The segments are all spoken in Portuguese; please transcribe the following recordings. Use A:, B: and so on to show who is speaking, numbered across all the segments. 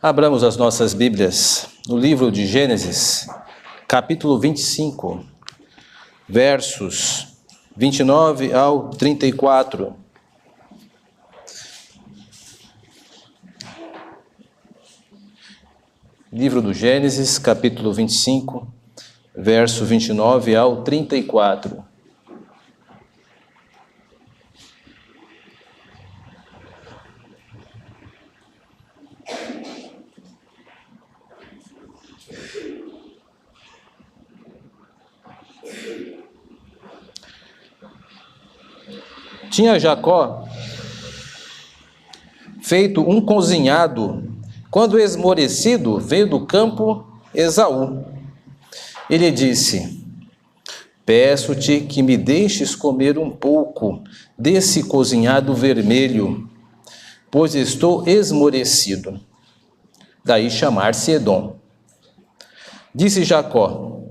A: Abramos as nossas Bíblias no livro de Gênesis, capítulo 25, versos 29 ao 34. Livro do Gênesis, capítulo 25, verso 29 ao 34. Tinha Jacó feito um cozinhado, quando esmorecido veio do campo Esaú. Ele disse: peço-te que me deixes comer um pouco desse cozinhado vermelho, pois estou esmorecido. Daí chamar-se Edom. Disse Jacó: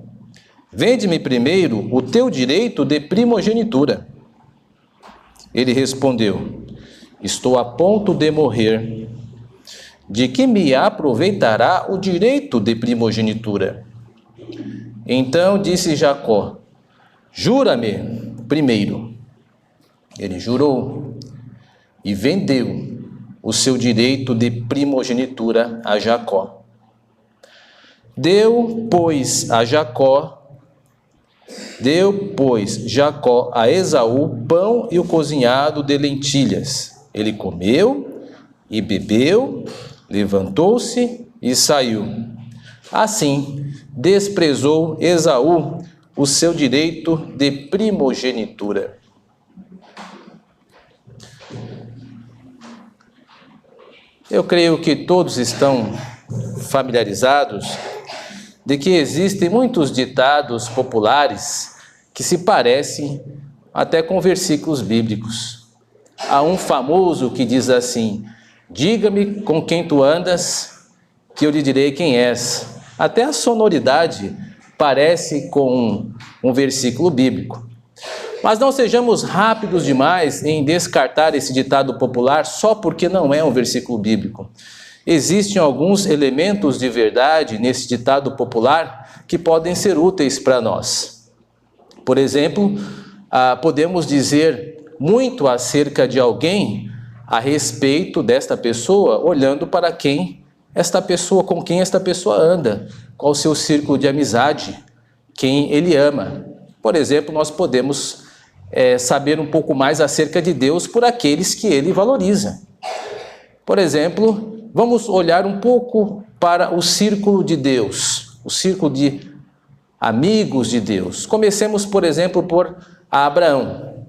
A: vende-me primeiro o teu direito de primogenitura. Ele respondeu: estou a ponto de morrer. De que me aproveitará o direito de primogenitura? Então disse Jacó: jura-me primeiro. Ele jurou e vendeu o seu direito de primogenitura a Jacó. Deu, pois, Jacó a Esaú pão e o cozinhado de lentilhas. Ele comeu e bebeu, levantou-se e saiu. Assim, desprezou Esaú o seu direito de primogenitura. Eu creio que todos estão familiarizados de que existem muitos ditados populares que se parecem até com versículos bíblicos. Há um famoso que diz assim: diga-me com quem tu andas, que eu lhe direi quem és. Até a sonoridade parece com um versículo bíblico. Mas não sejamos rápidos demais em descartar esse ditado popular só porque não é um versículo bíblico. Existem alguns elementos de verdade nesse ditado popular que podem ser úteis para nós. Por exemplo, podemos dizer muito acerca de alguém a respeito desta pessoa, olhando para com quem esta pessoa anda, qual o seu círculo de amizade, quem ele ama. Por exemplo, nós podemos saber um pouco mais acerca de Deus por aqueles que ele valoriza. Por exemplo, vamos olhar um pouco para o círculo de Deus, o círculo de amigos de Deus. Comecemos, por exemplo, por Abraão.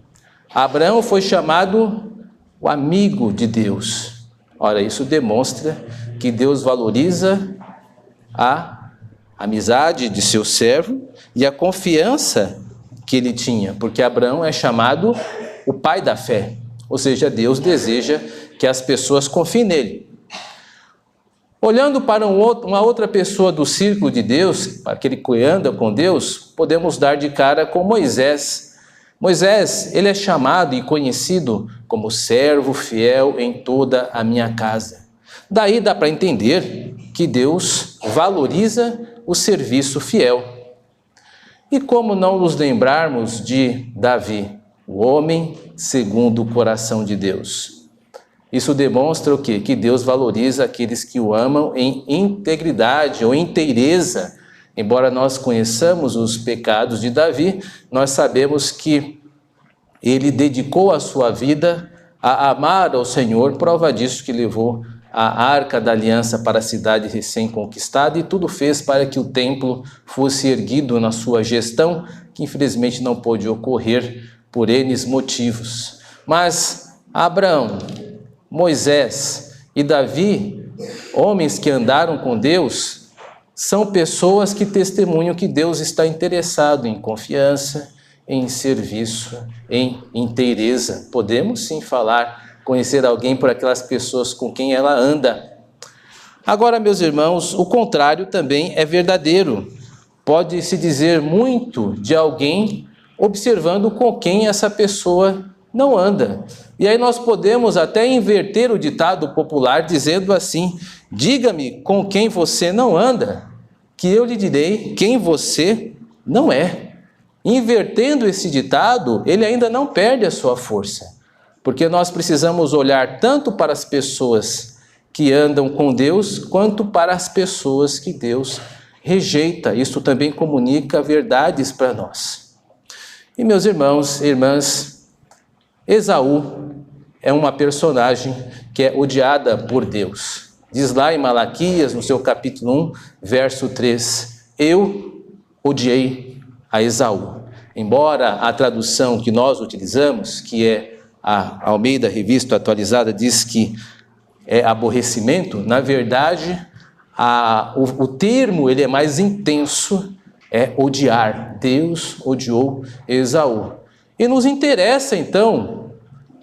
A: Abraão foi chamado o amigo de Deus. Ora, isso demonstra que Deus valoriza a amizade de seu servo e a confiança que ele tinha, porque Abraão é chamado o pai da fé, ou seja, Deus deseja que as pessoas confiem nele. Olhando para uma outra pessoa do círculo de Deus, para aquele que anda com Deus, podemos dar de cara com Moisés. Moisés, ele é chamado e conhecido como servo fiel em toda a minha casa. Daí dá para entender que Deus valoriza o serviço fiel. E como não nos lembrarmos de Davi, o homem segundo o coração de Deus? Isso demonstra o quê? Que Deus valoriza aqueles que o amam em integridade ou inteireza. Embora nós conheçamos os pecados de Davi, nós sabemos que ele dedicou a sua vida a amar ao Senhor, prova disso que levou a arca da aliança para a cidade recém-conquistada e tudo fez para que o templo fosse erguido na sua gestão, que infelizmente não pôde ocorrer por N motivos. Mas Abraão, Moisés e Davi, homens que andaram com Deus, são pessoas que testemunham que Deus está interessado em confiança, em serviço, em inteireza. Podemos sim conhecer alguém por aquelas pessoas com quem ela anda. Agora, meus irmãos, o contrário também é verdadeiro. Pode-se dizer muito de alguém observando com quem essa pessoa não anda. E aí nós podemos até inverter o ditado popular dizendo assim: diga-me com quem você não anda, que eu lhe direi quem você não é. Invertendo esse ditado, ele ainda não perde a sua força, porque nós precisamos olhar tanto para as pessoas que andam com Deus, quanto para as pessoas que Deus rejeita. Isso também comunica verdades para nós. E meus irmãos e irmãs, Esaú é uma personagem que é odiada por Deus. Diz lá em Malaquias, no seu capítulo 1, verso 3, eu odiei a Esaú. Embora a tradução que nós utilizamos, que é a Almeida Revista Atualizada, diz que é aborrecimento, na verdade, o termo ele é mais intenso, é odiar. Deus odiou Esaú. E nos interessa, então,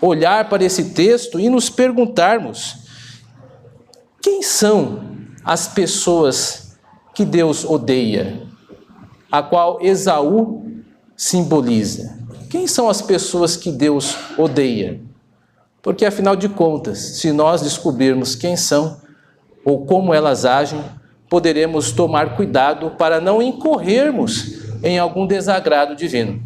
A: olhar para esse texto e nos perguntarmos: quem são as pessoas que Deus odeia, a qual Esaú simboliza? Quem são as pessoas que Deus odeia? Porque, afinal de contas, se nós descobrirmos quem são ou como elas agem, poderemos tomar cuidado para não incorrermos em algum desagrado divino.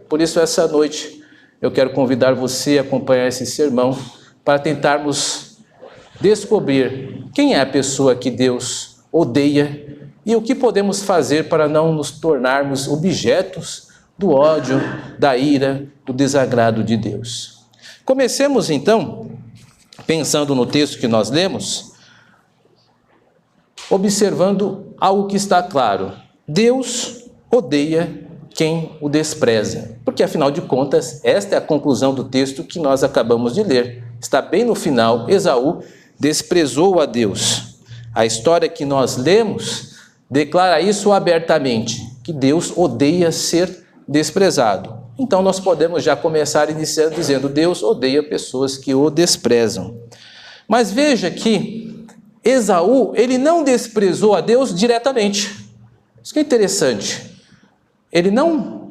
A: Por isso, essa noite, eu quero convidar você a acompanhar esse sermão para tentarmos descobrir quem é a pessoa que Deus odeia e o que podemos fazer para não nos tornarmos objetos do ódio, da ira, do desagrado de Deus. Comecemos então, pensando no texto que nós lemos, observando algo que está claro: Deus odeia quem o despreza. Porque, afinal de contas, esta é a conclusão do texto que nós acabamos de ler. Está bem no final: Esaú desprezou a Deus. A história que nós lemos declara isso abertamente, que Deus odeia ser desprezado. Então nós podemos já começar iniciando dizendo: Deus odeia pessoas que o desprezam. Mas veja que Esaú, ele não desprezou a Deus diretamente. Isso que é interessante. Ele não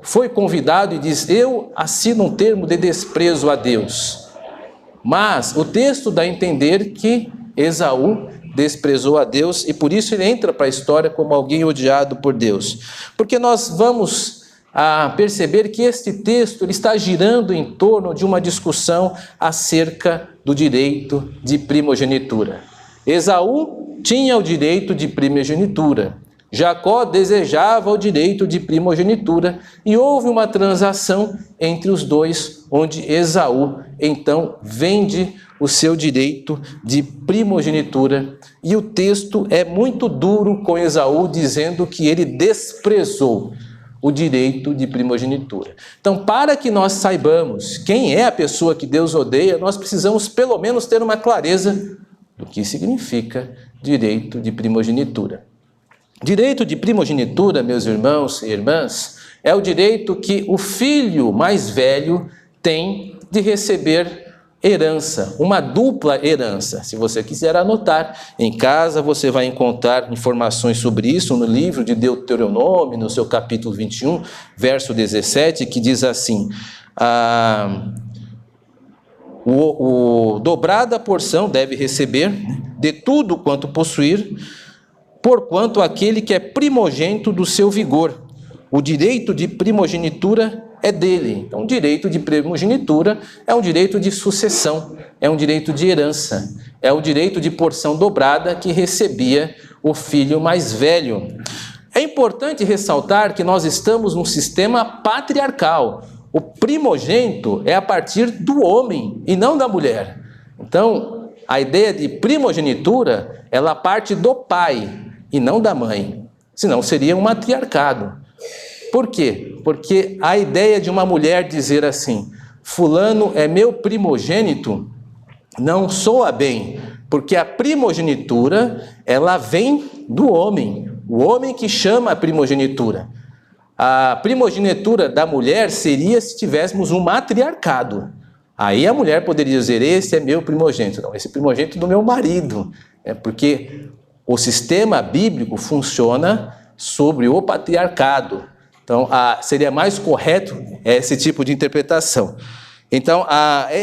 A: foi convidado e diz: eu assino um termo de desprezo a Deus. Mas o texto dá a entender que Esaú desprezou a Deus e por isso ele entra para a história como alguém odiado por Deus. Porque nós vamos perceber que este texto ele está girando em torno de uma discussão acerca do direito de primogenitura. Esaú tinha o direito de primogenitura. Jacó desejava o direito de primogenitura e houve uma transação entre os dois, onde Esaú então vende o seu direito de primogenitura. E o texto é muito duro com Esaú, dizendo que ele desprezou o direito de primogenitura. Então, para que nós saibamos quem é a pessoa que Deus odeia, nós precisamos pelo menos ter uma clareza do que significa direito de primogenitura. Direito de primogenitura, meus irmãos e irmãs, é o direito que o filho mais velho tem de receber herança, uma dupla herança. Se você quiser anotar em casa, você vai encontrar informações sobre isso no livro de Deuteronômio, no seu capítulo 21, verso 17, que diz assim: dobrada porção deve receber de tudo quanto possuir, porquanto aquele que é primogênito do seu vigor, o direito de primogenitura é dele. Então, o direito de primogenitura é um direito de sucessão, é um direito de herança, é o direito de porção dobrada que recebia o filho mais velho. É importante ressaltar que nós estamos num sistema patriarcal. O primogênito é a partir do homem e não da mulher. Então, a ideia de primogenitura, ela parte do pai e não da mãe, senão seria um matriarcado. Por quê? Porque a ideia de uma mulher dizer assim: fulano é meu primogênito, não soa bem, porque a primogenitura, ela vem do homem, o homem que chama a primogenitura. A primogenitura da mulher seria se tivéssemos um matriarcado. Aí a mulher poderia dizer: esse é meu primogênito. Não, esse é primogênito do meu marido. É porque o sistema bíblico funciona sobre o patriarcado. Então, seria mais correto esse tipo de interpretação. Então,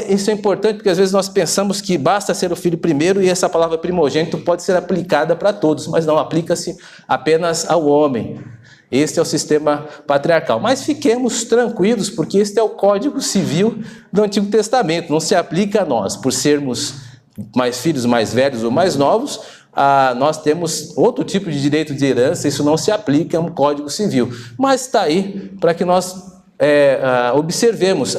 A: isso é importante porque às vezes nós pensamos que basta ser o filho primeiro e essa palavra primogênito pode ser aplicada para todos, mas não, aplica-se apenas ao homem. Este é o sistema patriarcal. Mas fiquemos tranquilos, porque este é o Código Civil do Antigo Testamento, não se aplica a nós. Por sermos filhos mais velhos ou mais novos, nós temos outro tipo de direito de herança, isso não se aplica a um Código Civil. Mas está aí para que nós observemos.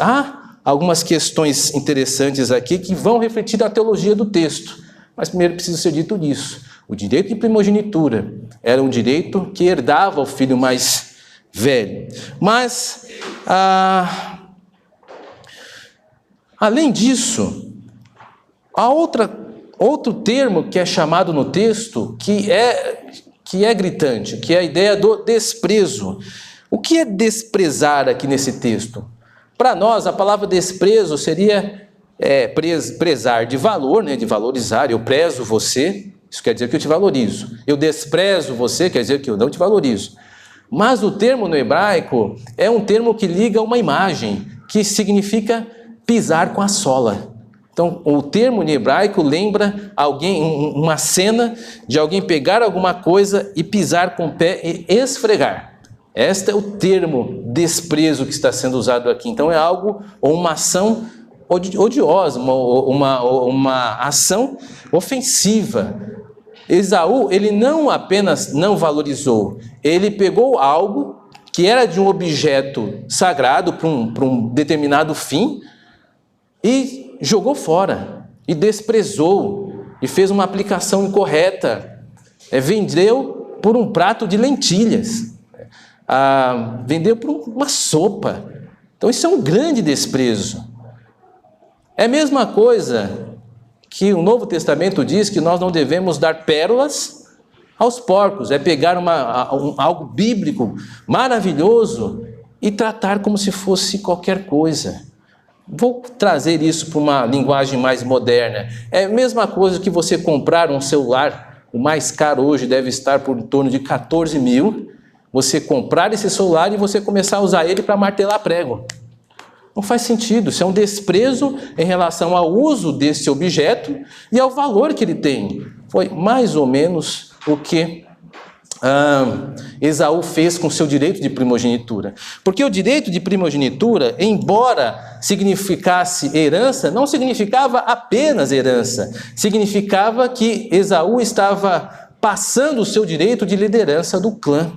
A: Algumas questões interessantes aqui que vão refletir a teologia do texto. Mas primeiro precisa ser dito isso. O direito de primogenitura era um direito que herdava o filho mais velho. Mas, além disso, há outro termo que é chamado no texto que é gritante, que é a ideia do desprezo. O que é desprezar aqui nesse texto? Para nós, a palavra desprezo seria prezar de valor, né, de valorizar. Eu prezo você, isso quer dizer que eu te valorizo. Eu desprezo você, quer dizer que eu não te valorizo. Mas o termo no hebraico é um termo que liga uma imagem, que significa pisar com a sola. Então, o termo em hebraico lembra uma cena de alguém pegar alguma coisa e pisar com o pé e esfregar. Este é o termo desprezo que está sendo usado aqui. Então é algo, ou uma ação odiosa, uma ação ofensiva. Esaú, ele não apenas não valorizou, ele pegou algo que era de um objeto sagrado para um determinado fim e jogou fora, e desprezou, e fez uma aplicação incorreta. Vendeu por um prato de lentilhas. Vendeu por uma sopa. Então isso é um grande desprezo. É a mesma coisa que o Novo Testamento diz que nós não devemos dar pérolas aos porcos. É pegar algo bíblico maravilhoso e tratar como se fosse qualquer coisa. Vou trazer isso para uma linguagem mais moderna. É a mesma coisa que você comprar um celular. O mais caro hoje deve estar por em torno de 14 mil. Você comprar esse celular e você começar a usar ele para martelar prego. Não faz sentido, isso é um desprezo em relação ao uso desse objeto e ao valor que ele tem. Foi mais ou menos o que Esaú fez com o seu direito de primogenitura. Porque o direito de primogenitura, embora significasse herança, não significava apenas herança. Significava que Esaú estava passando o seu direito de liderança do clã.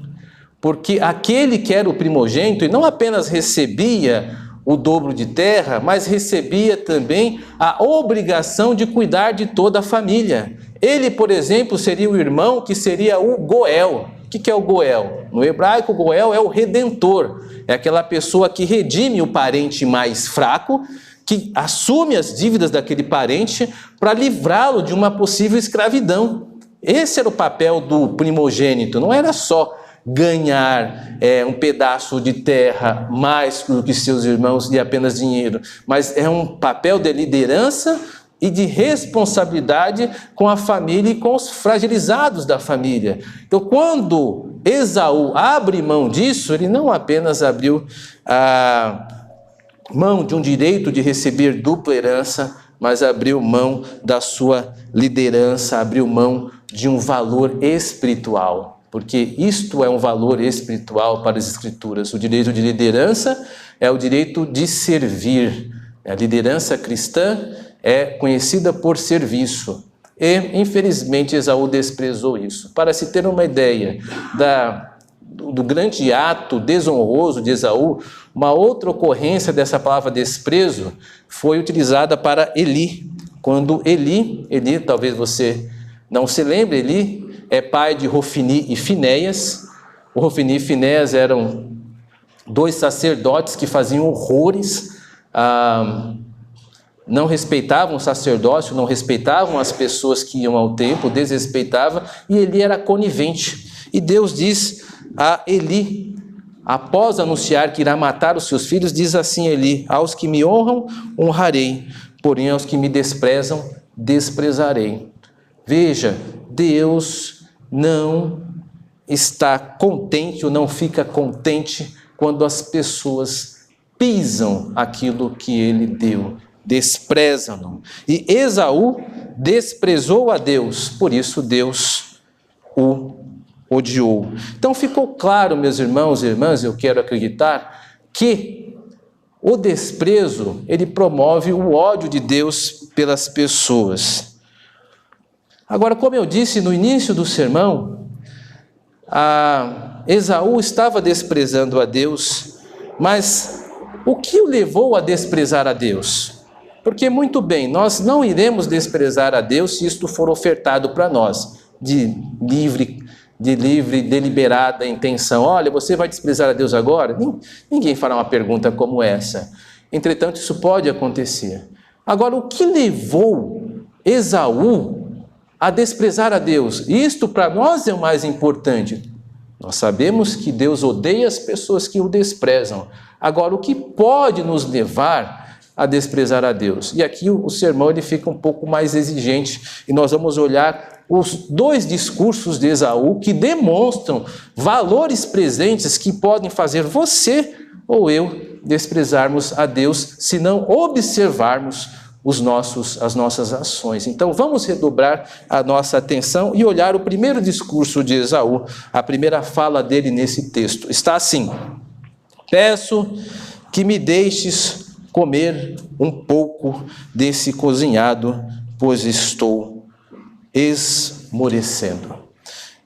A: Porque aquele que era o primogênito, e não apenas recebia o dobro de terra, mas recebia também a obrigação de cuidar de toda a família. Ele, por exemplo, seria o irmão que seria o Goel. O que é o Goel? No hebraico, o Goel é o redentor. É aquela pessoa que redime o parente mais fraco, que assume as dívidas daquele parente para livrá-lo de uma possível escravidão. Esse era o papel do primogênito, não era só ganhar um pedaço de terra mais do que seus irmãos e apenas dinheiro, mas é um papel de liderança e de responsabilidade com a família e com os fragilizados da família. Então, quando Esaú abre mão disso, ele não apenas abriu a mão de um direito de receber dupla herança, mas abriu mão da sua liderança, abriu mão de um valor espiritual. Porque isto é um valor espiritual para as Escrituras. O direito de liderança é o direito de servir. A liderança cristã é conhecida por serviço. E, infelizmente, Esaú desprezou isso. Para se ter uma ideia do grande ato desonroso de Esaú, uma outra ocorrência dessa palavra desprezo foi utilizada para Eli. Quando Eli, talvez você não se lembre, Eli é pai de Hofni e Finéias. O Hofni e Finéias eram dois sacerdotes que faziam horrores, não respeitavam o sacerdócio, não respeitavam as pessoas que iam ao templo, desrespeitava, e Eli era conivente. E Deus diz a Eli, após anunciar que irá matar os seus filhos, diz assim a Eli: aos que me honram, honrarei, porém aos que me desprezam, desprezarei. Veja, Deus não está contente ou não fica contente quando as pessoas pisam aquilo que ele deu, desprezam-no. E Esaú desprezou a Deus, por isso Deus o odiou. Então ficou claro, meus irmãos e irmãs, eu quero acreditar, que o desprezo, ele promove o ódio de Deus pelas pessoas. Agora, como eu disse no início do sermão, Esaú estava desprezando a Deus, mas o que o levou a desprezar a Deus? Porque, muito bem, nós não iremos desprezar a Deus se isto for ofertado para nós, de livre, deliberada intenção. Olha, você vai desprezar a Deus agora? Ninguém fará uma pergunta como essa. Entretanto, isso pode acontecer. Agora, o que levou Esaú a desprezar a Deus? Isto para nós é o mais importante. Nós sabemos que Deus odeia as pessoas que o desprezam. Agora, o que pode nos levar a desprezar a Deus? E aqui o sermão ele fica um pouco mais exigente e nós vamos olhar os dois discursos de Esaú que demonstram valores presentes que podem fazer você ou eu desprezarmos a Deus se não observarmos as nossas ações. Então vamos redobrar a nossa atenção e olhar o primeiro discurso de Esaú, a primeira fala dele nesse texto. Está assim: peço que me deixes comer um pouco desse cozinhado, pois estou esmorecendo.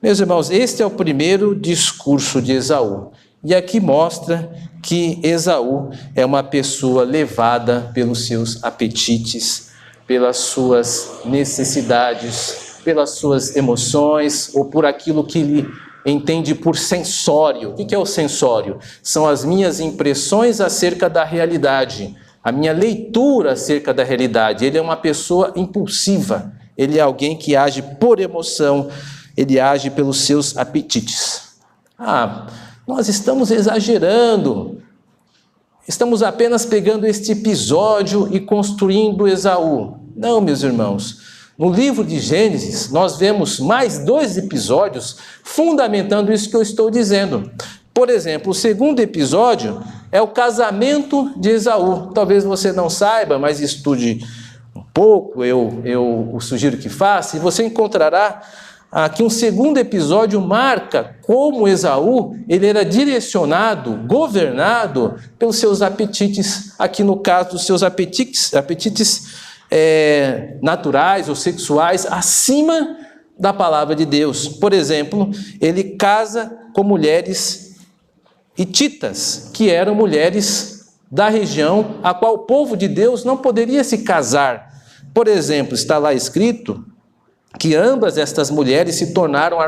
A: Meus irmãos, este é o primeiro discurso de Esaú. E aqui mostra que Esaú é uma pessoa levada pelos seus apetites, pelas suas necessidades, pelas suas emoções, ou por aquilo que ele entende por sensório. O que é o sensório? São as minhas impressões acerca da realidade, a minha leitura acerca da realidade. Ele é uma pessoa impulsiva, ele é alguém que age por emoção, ele age pelos seus apetites. Nós estamos exagerando, estamos apenas pegando este episódio e construindo Esaú. Não, meus irmãos, no livro de Gênesis nós vemos mais 2 episódios fundamentando isso que eu estou dizendo. Por exemplo, o segundo episódio é o casamento de Esaú. Talvez você não saiba, mas estude um pouco, eu sugiro que faça, e você encontrará aqui um segundo episódio marca como Esaú ele era direcionado, governado pelos seus apetites, aqui no caso dos seus apetites naturais ou sexuais, acima da palavra de Deus. Por exemplo, ele casa com mulheres hititas, que eram mulheres da região a qual o povo de Deus não poderia se casar. Por exemplo, está lá escrito que ambas estas mulheres se tornaram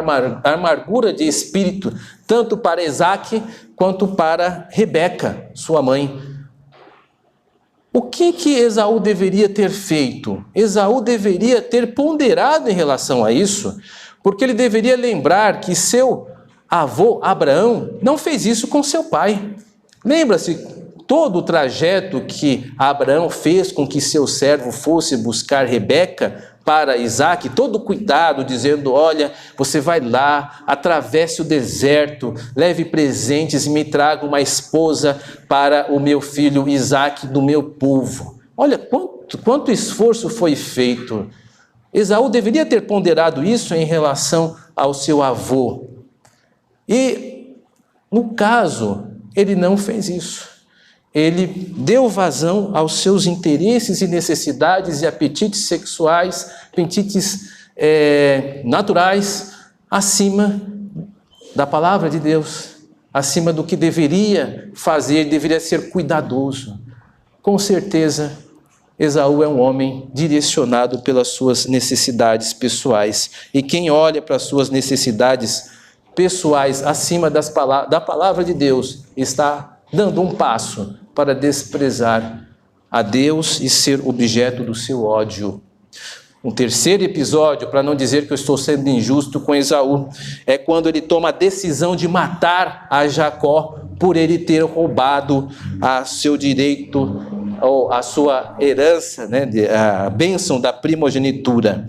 A: amargura de espírito, tanto para Isaque quanto para Rebeca, sua mãe. O que Esaú deveria ter feito? Esaú deveria ter ponderado em relação a isso, porque ele deveria lembrar que seu avô Abraão não fez isso com seu pai. Lembra-se todo o trajeto que Abraão fez com que seu servo fosse buscar Rebeca para Isaque, todo cuidado, dizendo: olha, você vai lá, atravesse o deserto, leve presentes e me traga uma esposa para o meu filho Isaque do meu povo. Olha quanto esforço foi feito. Esaú deveria ter ponderado isso em relação ao seu avô. E, no caso, ele não fez isso. Ele deu vazão aos seus interesses e necessidades e apetites sexuais, apetites naturais, acima da palavra de Deus, acima do que deveria fazer, deveria ser cuidadoso. Com certeza, Esaú é um homem direcionado pelas suas necessidades pessoais. E quem olha para as suas necessidades pessoais acima da palavra de Deus está dando um passo para desprezar a Deus e ser objeto do seu ódio. Um terceiro episódio, para não dizer que eu estou sendo injusto com Esaú, é quando ele toma a decisão de matar a Jacó por ele ter roubado a seu direito, ou a sua herança, a bênção da primogenitura.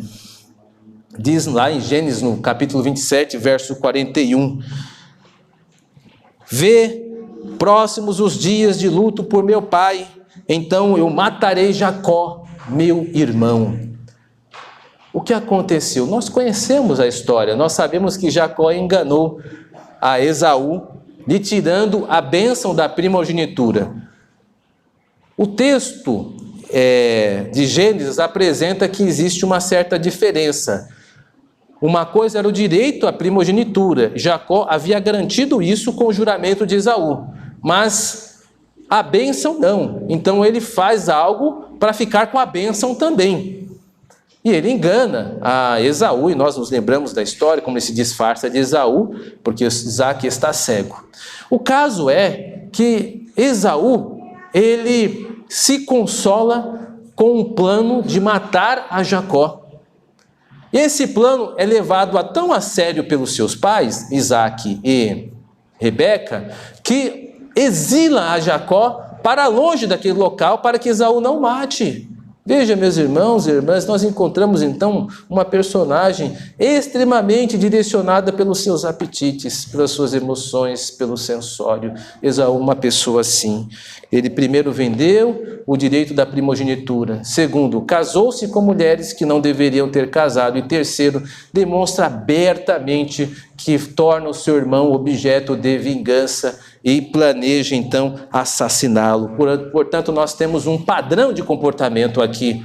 A: Diz lá em Gênesis, no capítulo 27, verso 41, vê próximos os dias de luto por meu pai, então eu matarei Jacó, meu irmão. O que aconteceu? Nós conhecemos a história, nós sabemos que Jacó enganou a Esaú, lhe tirando a bênção da primogenitura. O texto de Gênesis apresenta que existe uma certa diferença. Uma coisa era o direito à primogenitura, Jacó havia garantido isso com o juramento de Esaú, mas a bênção não. Então ele faz algo para ficar com a bênção também. E ele engana a Esaú, e nós nos lembramos da história, como ele se disfarça de Esaú, porque Isaac está cego. O caso é que Esaú, ele se consola com um plano de matar a Jacó. E esse plano é levado tão a sério pelos seus pais, Isaac e Rebeca, que exila a Jacó para longe daquele local para que Esaú não mate. Veja, meus irmãos e irmãs, nós encontramos então uma personagem extremamente direcionada pelos seus apetites, pelas suas emoções, pelo sensório. Esaú, uma pessoa assim. Ele primeiro vendeu o direito da primogenitura. Segundo, casou-se com mulheres que não deveriam ter casado. E terceiro, demonstra abertamente que torna o seu irmão objeto de vingança e planeja então assassiná-lo. Portanto, nós temos um padrão de comportamento aqui.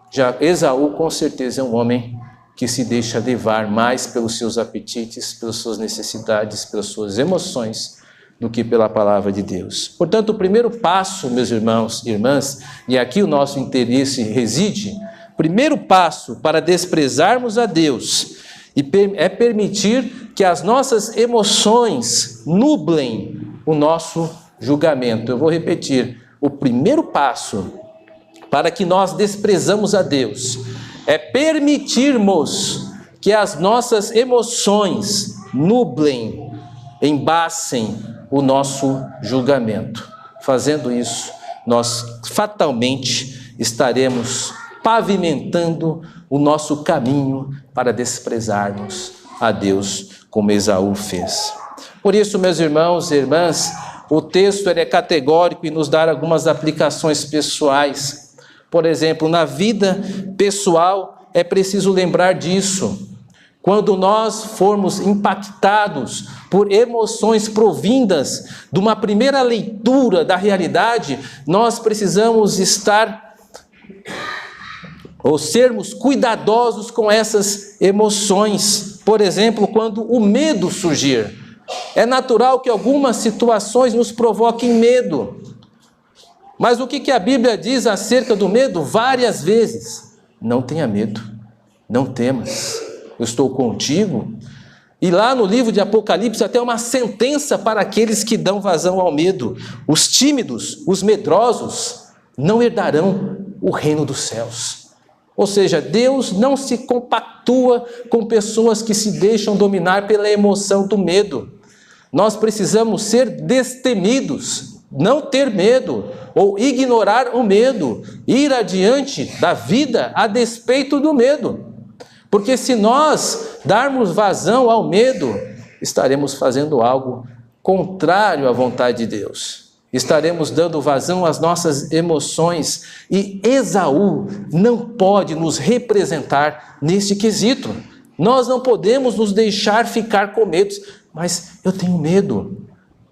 A: Já Esaú com certeza é um homem que se deixa levar mais pelos seus apetites, pelas suas necessidades, pelas suas emoções, do que pela palavra de Deus. Portanto, o primeiro passo, meus irmãos e irmãs, e aqui o nosso interesse reside, o primeiro passo para desprezarmos a Deus é permitir que as nossas emoções nublem o nosso julgamento. Eu vou repetir, o primeiro passo para que nós desprezamos a Deus é permitirmos que as nossas emoções nublem, embacem o nosso julgamento. Fazendo isso, nós fatalmente estaremos pavimentando o nosso caminho para desprezarmos a Deus, como Esaú fez. Por isso, meus irmãos e irmãs, o texto é categórico e nos dá algumas aplicações pessoais. Por exemplo, na vida pessoal é preciso lembrar disso. Quando nós formos impactados por emoções provindas de uma primeira leitura da realidade, nós precisamos estar ou sermos cuidadosos com essas emoções. Por exemplo, quando o medo surgir. É natural que algumas situações nos provoquem medo. Mas o que a Bíblia diz acerca do medo? Várias vezes. Não tenha medo, não temas. Eu estou contigo. E lá no livro de Apocalipse até uma sentença para aqueles que dão vazão ao medo. Os tímidos, os medrosos, não herdarão o reino dos céus. Ou seja, Deus não se compactua com pessoas que se deixam dominar pela emoção do medo. Nós precisamos ser destemidos, não ter medo, ou ignorar o medo, ir adiante da vida a despeito do medo. Porque se nós darmos vazão ao medo, estaremos fazendo algo contrário à vontade de Deus. Estaremos dando vazão às nossas emoções. E Esaú não pode nos representar nesse quesito. Nós não podemos nos deixar ficar com medo. Mas eu tenho medo.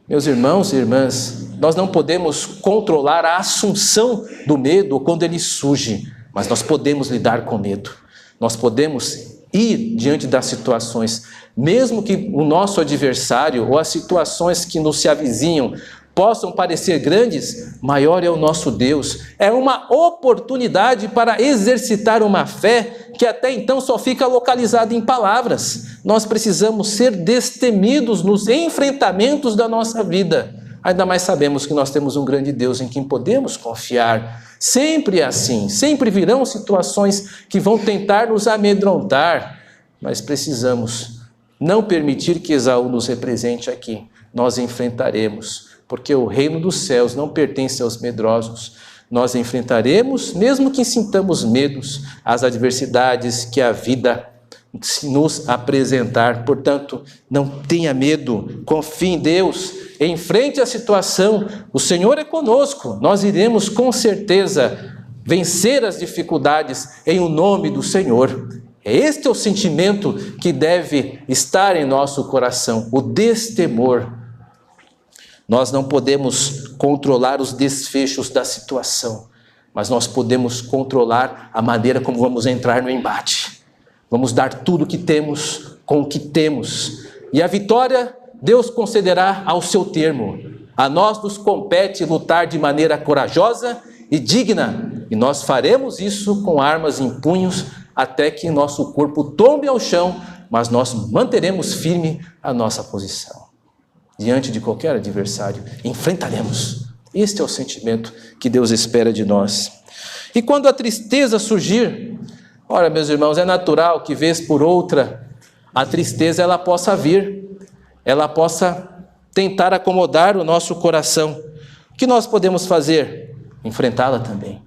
A: Meus irmãos e irmãs, nós não podemos controlar a assunção do medo quando ele surge. Mas nós podemos lidar com medo. Nós podemos ir diante das situações, mesmo que o nosso adversário ou as situações que nos se avizinham possam parecer grandes, maior é o nosso Deus. É uma oportunidade para exercitar uma fé que até então só fica localizada em palavras. Nós precisamos ser destemidos nos enfrentamentos da nossa vida. Ainda mais sabemos que nós temos um grande Deus em quem podemos confiar. Sempre é assim, sempre virão situações que vão tentar nos amedrontar, mas precisamos não permitir que Esaú nos represente aqui. Nós enfrentaremos, porque o reino dos céus não pertence aos medrosos. Nós enfrentaremos, mesmo que sintamos medos, as adversidades que a vida se nos apresentar. Portanto, não tenha medo, confie em Deus, enfrente a situação, o Senhor é conosco, nós iremos com certeza vencer as dificuldades em o nome do Senhor. Este é o sentimento que deve estar em nosso coração, o destemor. Nós não podemos controlar os desfechos da situação, mas nós podemos controlar a maneira como vamos entrar no embate. Vamos dar tudo o que temos com o que temos. E a vitória Deus concederá ao seu termo. A nós nos compete lutar de maneira corajosa e digna. E nós faremos isso com armas em punhos até que nosso corpo tombe ao chão, mas nós manteremos firme a nossa posição. Diante de qualquer adversário, enfrentaremos. Este é o sentimento que Deus espera de nós. E quando a tristeza surgir, ora, meus irmãos, é natural que vez por outra a tristeza ela possa vir, ela possa tentar acomodar o nosso coração. O que nós podemos fazer? Enfrentá-la também.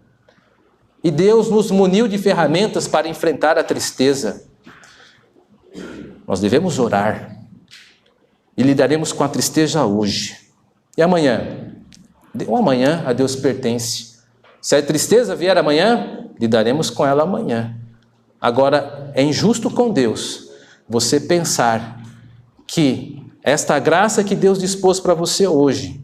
A: E Deus nos muniu de ferramentas para enfrentar a tristeza. Nós devemos orar e lidaremos com a tristeza hoje. E amanhã? O amanhã a Deus pertence. Se a tristeza vier amanhã, lidaremos com ela amanhã. Agora, é injusto com Deus você pensar que esta graça que Deus dispôs para você hoje,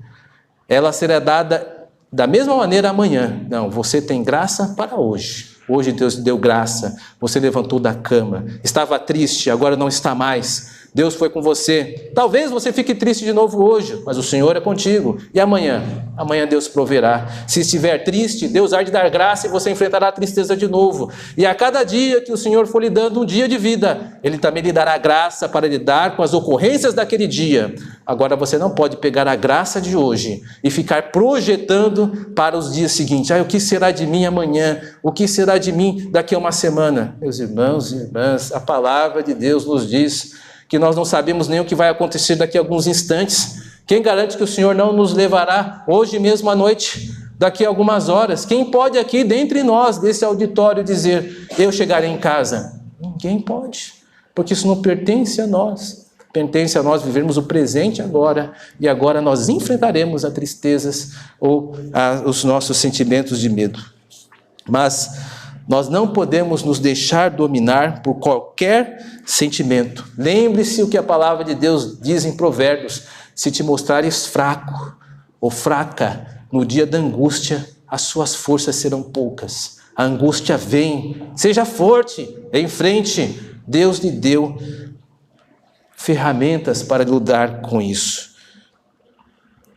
A: ela será dada da mesma maneira amanhã. Não, você tem graça para hoje. Hoje Deus te deu graça, você levantou da cama, estava triste, agora não está mais. Deus foi com você. Talvez você fique triste de novo hoje, mas o Senhor é contigo. E amanhã? Amanhã Deus proverá. Se estiver triste, Deus há de dar graça e você enfrentará a tristeza de novo. E a cada dia que o Senhor for lhe dando um dia de vida, Ele também lhe dará graça para lidar com as ocorrências daquele dia. Agora você não pode pegar a graça de hoje e ficar projetando para os dias seguintes. O que será de mim amanhã? O que será de mim daqui a uma semana? Meus irmãos e irmãs, a palavra de Deus nos diz que nós não sabemos nem o que vai acontecer daqui a alguns instantes. Quem garante que o Senhor não nos levará hoje mesmo à noite, daqui a algumas horas? Quem pode aqui, dentre nós, desse auditório, dizer, eu chegarei em casa? Ninguém pode, porque isso não pertence a nós. Pertence a nós vivermos o presente agora, e agora nós enfrentaremos as tristezas ou os nossos sentimentos de medo. Mas nós não podemos nos deixar dominar por qualquer sentimento. Lembre-se o que a palavra de Deus diz em Provérbios: se te mostrares fraco ou fraca no dia da angústia, as suas forças serão poucas. A angústia vem, seja forte, em frente. Deus lhe deu ferramentas para lidar com isso.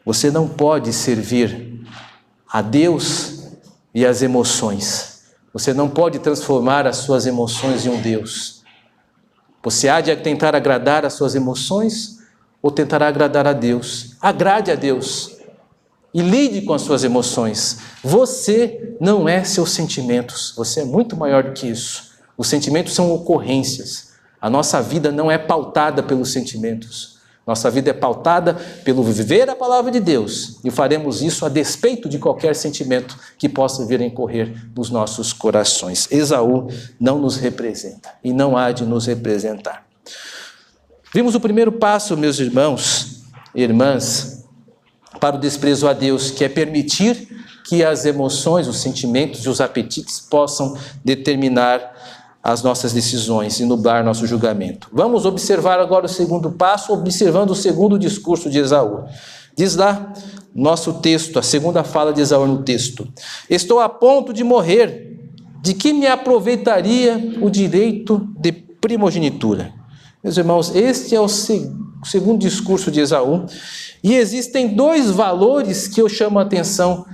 A: Você não pode servir a Deus e as emoções. Você não pode transformar as suas emoções em um Deus. Você há de tentar agradar as suas emoções ou tentará agradar a Deus. Agrade a Deus e lide com as suas emoções. Você não é seus sentimentos, você é muito maior do que isso. Os sentimentos são ocorrências. A nossa vida não é pautada pelos sentimentos. Nossa vida é pautada pelo viver a palavra de Deus, e faremos isso a despeito de qualquer sentimento que possa vir a incorrer nos nossos corações. Esaú não nos representa e não há de nos representar. Vimos o primeiro passo, meus irmãos e irmãs, para o desprezo a Deus, que é permitir que as emoções, os sentimentos e os apetites possam determinar as nossas decisões e nublar nosso julgamento. Vamos observar agora o segundo passo, observando o segundo discurso de Esaú. Diz lá nosso texto, a segunda fala de Esaú no texto: estou a ponto de morrer, de que me aproveitaria o direito de primogenitura? Meus irmãos, este é o segundo discurso de Esaú, e existem dois valores que eu chamo a atenção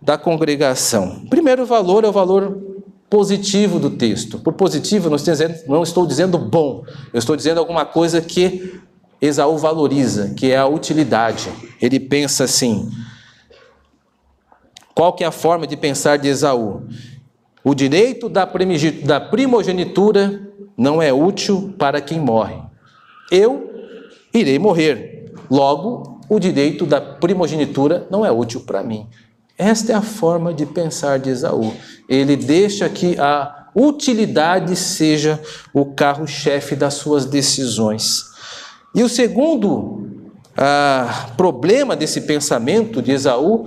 A: da congregação. O primeiro valor é o valor positivo do texto. Por positivo, não estou dizendo bom, eu estou dizendo alguma coisa que Esaú valoriza, que é a utilidade. Ele pensa assim: qual que é a forma de pensar de Esaú? O direito da primogenitura não é útil para quem morre. Eu irei morrer, logo o direito da primogenitura não é útil para mim. Esta é a forma de pensar de Esaú. Ele deixa que a utilidade seja o carro-chefe das suas decisões. E o segundo problema desse pensamento de Esaú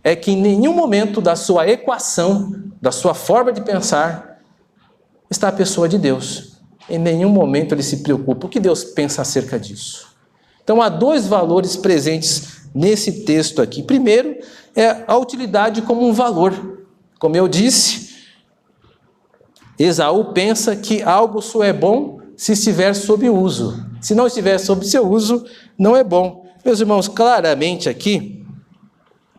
A: é que em nenhum momento da sua equação, da sua forma de pensar, está a pessoa de Deus. Em nenhum momento ele se preocupa. O que Deus pensa acerca disso? Então há dois valores presentes nesse texto aqui. Primeiro é a utilidade como um valor. Como eu disse, Esaú pensa que algo só é bom se estiver sob uso. Se não estiver sob seu uso, não é bom. Meus irmãos, claramente aqui,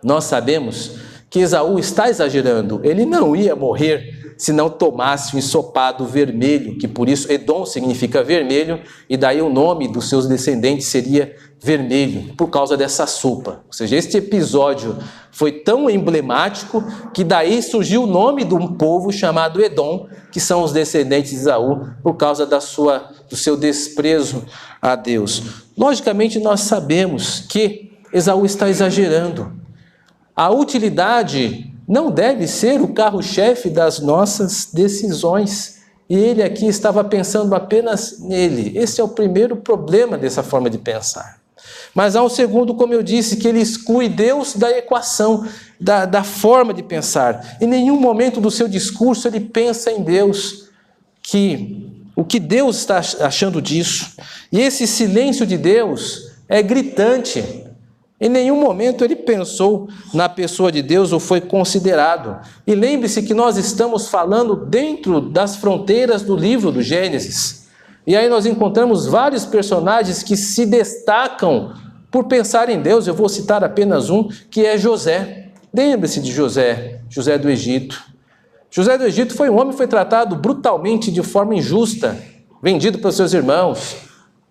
A: nós sabemos que Esaú está exagerando. Ele não ia morrer se não tomasse um ensopado vermelho, que por isso Edom significa vermelho, e daí o nome dos seus descendentes seria vermelho, por causa dessa sopa. Ou seja, este episódio foi tão emblemático que daí surgiu o nome de um povo chamado Edom, que são os descendentes de Esaú, por causa do seu desprezo a Deus. Logicamente, nós sabemos que Esaú está exagerando. A utilidade não deve ser o carro-chefe das nossas decisões. E ele aqui estava pensando apenas nele. Esse é o primeiro problema dessa forma de pensar. Mas há um segundo, como eu disse, que ele exclui Deus da equação, da forma de pensar. Em nenhum momento do seu discurso ele pensa em Deus, o que Deus está achando disso. E esse silêncio de Deus é gritante. Em nenhum momento ele pensou na pessoa de Deus ou foi considerado. E lembre-se que nós estamos falando dentro das fronteiras do livro do Gênesis. E aí nós encontramos vários personagens que se destacam por pensar em Deus. Eu vou citar apenas um, que é José. Lembre-se de José, José do Egito. José do Egito foi um homem que foi tratado brutalmente de forma injusta, vendido pelos seus irmãos,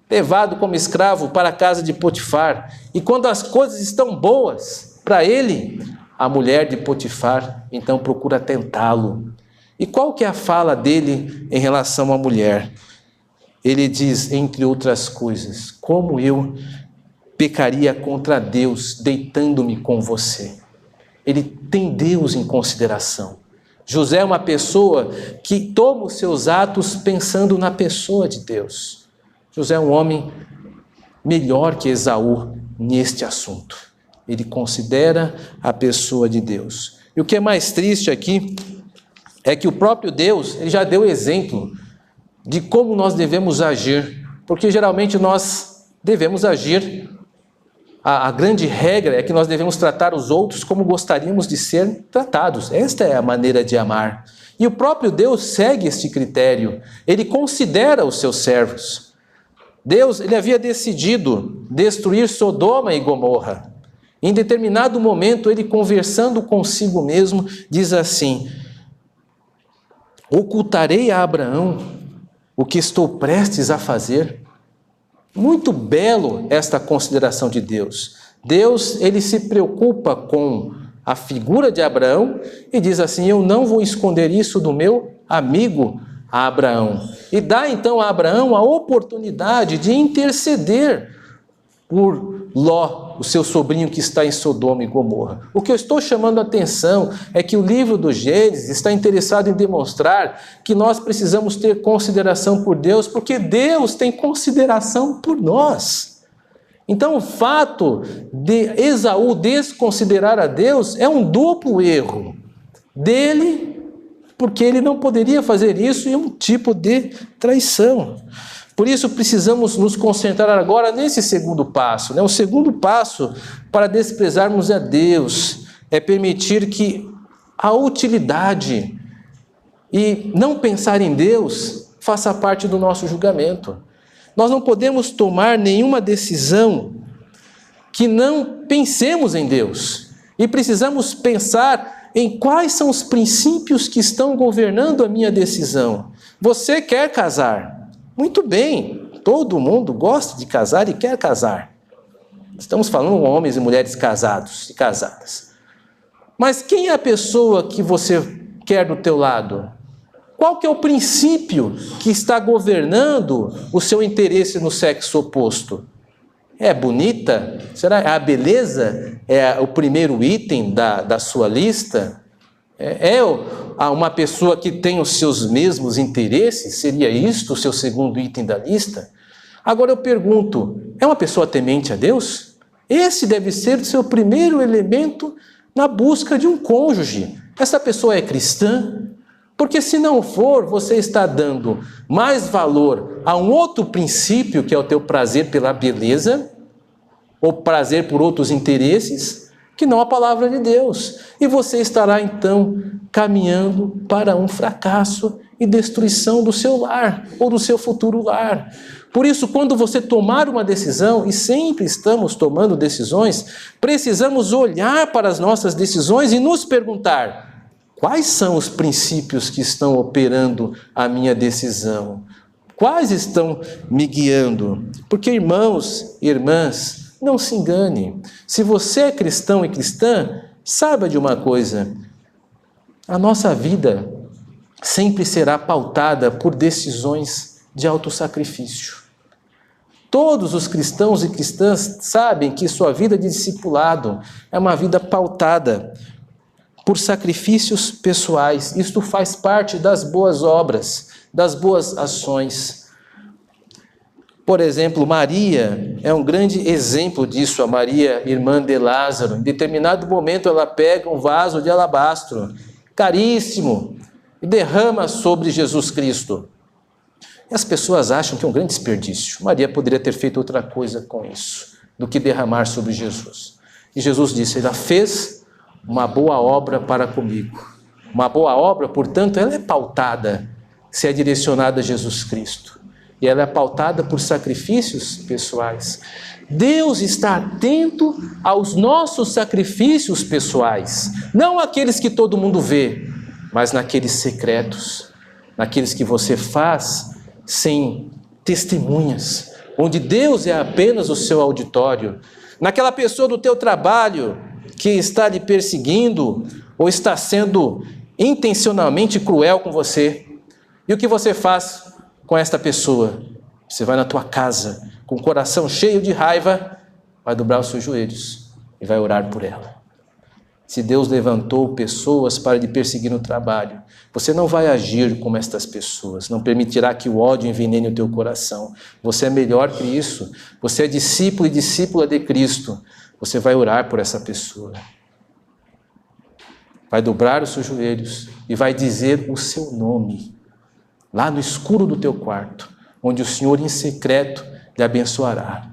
A: levado como escravo para a casa de Potifar. E quando as coisas estão boas para ele, a mulher de Potifar então procura tentá-lo. E qual que é a fala dele em relação à mulher? Ele diz, entre outras coisas, como eu pecaria contra Deus deitando-me com você. Ele tem Deus em consideração. José é uma pessoa que toma os seus atos pensando na pessoa de Deus. José é um homem melhor que Esaú neste assunto. Ele considera a pessoa de Deus. E o que é mais triste aqui é que o próprio Deus ele já deu exemplo de como nós devemos agir. Porque geralmente nós devemos agir, a grande regra é que nós devemos tratar os outros como gostaríamos de ser tratados. Esta é a maneira de amar. E o próprio Deus segue este critério. Ele considera os seus servos. Deus ele havia decidido destruir Sodoma e Gomorra. Em determinado momento, ele conversando consigo mesmo, diz assim: ocultarei a Abraão o que estou prestes a fazer. Muito belo esta consideração de Deus. Deus ele se preocupa com a figura de Abraão e diz assim: eu não vou esconder isso do meu amigo a Abraão. E dá então a Abraão a oportunidade de interceder por Ló, o seu sobrinho que está em Sodoma e Gomorra. O que eu estou chamando a atenção é que o livro do Gênesis está interessado em demonstrar que nós precisamos ter consideração por Deus, porque Deus tem consideração por nós. Então o fato de Esaú desconsiderar a Deus é um duplo erro dele, porque ele não poderia fazer isso, e um tipo de traição. Por isso precisamos nos concentrar agora nesse segundo passo. O segundo passo para desprezarmos a Deus é permitir que a utilidade e não pensar em Deus faça parte do nosso julgamento. Nós não podemos tomar nenhuma decisão que não pensemos em Deus. E precisamos pensar em quais são os princípios que estão governando a minha decisão. Você quer casar? Muito bem, todo mundo gosta de casar e quer casar. Estamos falando de homens e mulheres casados e casadas. Mas quem é a pessoa que você quer do teu lado? Qual que é o princípio que está governando o seu interesse no sexo oposto? É bonita? Será a beleza é o primeiro item da sua lista? Uma pessoa que tem os seus mesmos interesses? Seria isto o seu segundo item da lista? Agora eu pergunto, é uma pessoa temente a Deus? Esse deve ser o seu primeiro elemento na busca de um cônjuge. Essa pessoa é cristã? Porque se não for, você está dando mais valor a um outro princípio, que é o teu prazer pela beleza, ou prazer por outros interesses, que não a palavra de Deus. E você estará então caminhando para um fracasso e destruição do seu lar, ou do seu futuro lar. Por isso, quando você tomar uma decisão, e sempre estamos tomando decisões, precisamos olhar para as nossas decisões e nos perguntar: quais são os princípios que estão operando a minha decisão? Quais estão me guiando? Porque, irmãos e irmãs, não se engane. Se você é cristão e cristã, saiba de uma coisa: a nossa vida sempre será pautada por decisões de autossacrifício. Todos os cristãos e cristãs sabem que sua vida de discipulado é uma vida pautada por sacrifícios pessoais. Isto faz parte das boas obras, das boas ações. Por exemplo, Maria é um grande exemplo disso, a Maria, irmã de Lázaro. Em determinado momento ela pega um vaso de alabastro, caríssimo, e derrama sobre Jesus Cristo. E as pessoas acham que é um grande desperdício. Maria poderia ter feito outra coisa com isso, do que derramar sobre Jesus. E Jesus disse, ela fez uma boa obra para comigo. Uma boa obra, portanto, ela é pautada, se é direcionada a Jesus Cristo. E ela é pautada por sacrifícios pessoais. Deus está atento aos nossos sacrifícios pessoais. Não aqueles que todo mundo vê, mas naqueles secretos. Naqueles que você faz sem testemunhas. Onde Deus é apenas o seu auditório. Naquela pessoa do teu trabalho que está lhe perseguindo ou está sendo intencionalmente cruel com você. E o que você faz com esta pessoa? Você vai na tua casa com o coração cheio de raiva, vai dobrar os seus joelhos e vai orar por ela. Se Deus levantou pessoas para lhe perseguir no trabalho, você não vai agir como estas pessoas, não permitirá que o ódio envenene o teu coração. Você é melhor que isso, você é discípulo e discípula de Cristo, você vai orar por essa pessoa. Vai dobrar os seus joelhos e vai dizer o seu nome, lá no escuro do teu quarto, onde o Senhor em secreto lhe abençoará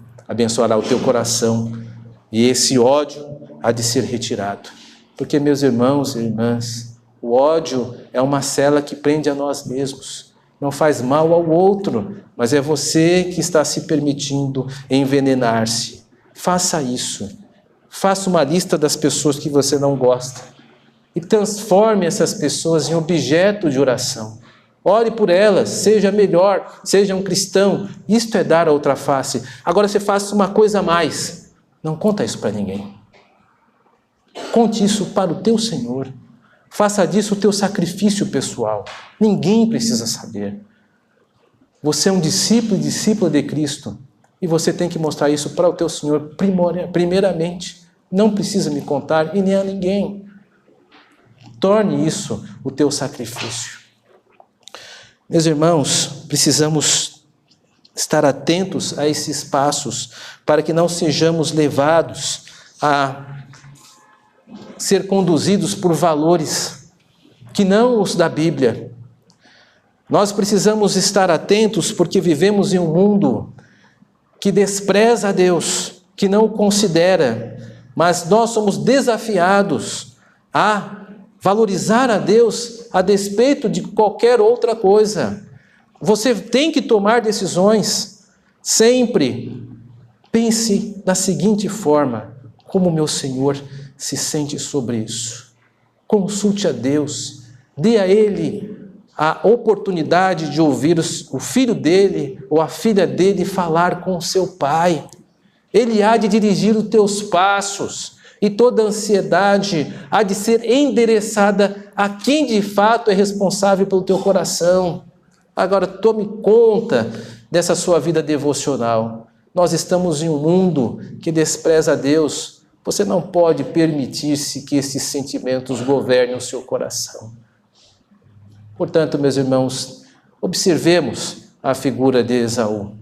A: o teu coração, e esse ódio há de ser retirado. Porque, meus irmãos e irmãs, o ódio é uma cela que prende a nós mesmos. Não faz mal ao outro, mas é você que está se permitindo envenenar-se. Faça isso. Faça uma lista das pessoas que você não gosta e transforme essas pessoas em objeto de oração. Ore por elas, seja melhor, seja um cristão. Isto é dar a outra face. Agora você faça uma coisa a mais. Não conta isso para ninguém. Conte isso para o teu Senhor. Faça disso o teu sacrifício pessoal. Ninguém precisa saber. Você é um discípulo e discípula de Cristo. E você tem que mostrar isso para o teu Senhor primeiramente. Não precisa me contar e nem a ninguém. Torne isso o teu sacrifício. Meus irmãos, precisamos estar atentos a esses passos para que não sejamos levados a ser conduzidos por valores que não os da Bíblia. Nós precisamos estar atentos porque vivemos em um mundo que despreza a Deus, que não o considera, mas nós somos desafiados a valorizar a Deus a despeito de qualquer outra coisa. Você tem que tomar decisões. Sempre pense da seguinte forma: como meu Senhor se sente sobre isso? Consulte a Deus, dê a Ele a oportunidade de ouvir o filho dele ou a filha dele falar com o seu pai. Ele há de dirigir os teus passos e toda a ansiedade há de ser endereçada a quem de fato é responsável pelo teu coração. Agora tome conta dessa sua vida devocional. Nós estamos em um mundo que despreza a Deus Você não pode permitir-se que esses sentimentos governem o seu coração. Portanto, meus irmãos, observemos a figura de Esaú.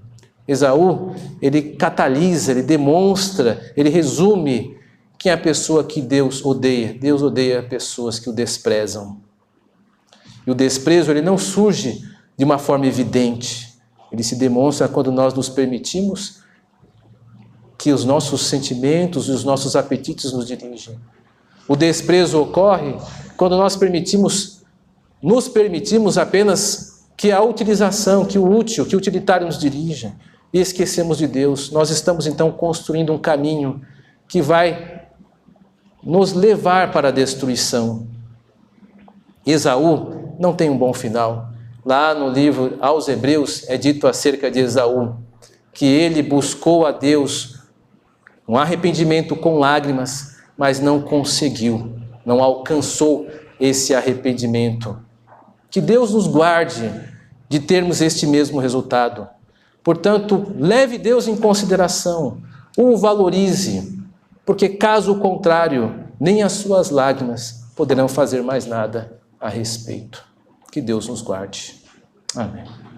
A: Esaú, ele catalisa, ele demonstra, ele resume quem é a pessoa que Deus odeia. Deus odeia pessoas que o desprezam. E o desprezo, ele não surge de uma forma evidente. Ele se demonstra quando nós nos permitimos que os nossos sentimentos e os nossos apetites nos dirigem. O desprezo ocorre quando nós nos permitimos apenas que a utilização, que o útil, que o utilitário nos dirija e esquecemos de Deus. Nós estamos então construindo um caminho que vai nos levar para a destruição. Esaú não tem um bom final. Lá no livro aos Hebreus é dito acerca de Esaú que ele buscou a Deus um arrependimento com lágrimas, mas não conseguiu, não alcançou esse arrependimento. Que Deus nos guarde de termos este mesmo resultado. Portanto, leve Deus em consideração, o valorize, porque caso contrário, nem as suas lágrimas poderão fazer mais nada a respeito. Que Deus nos guarde. Amém.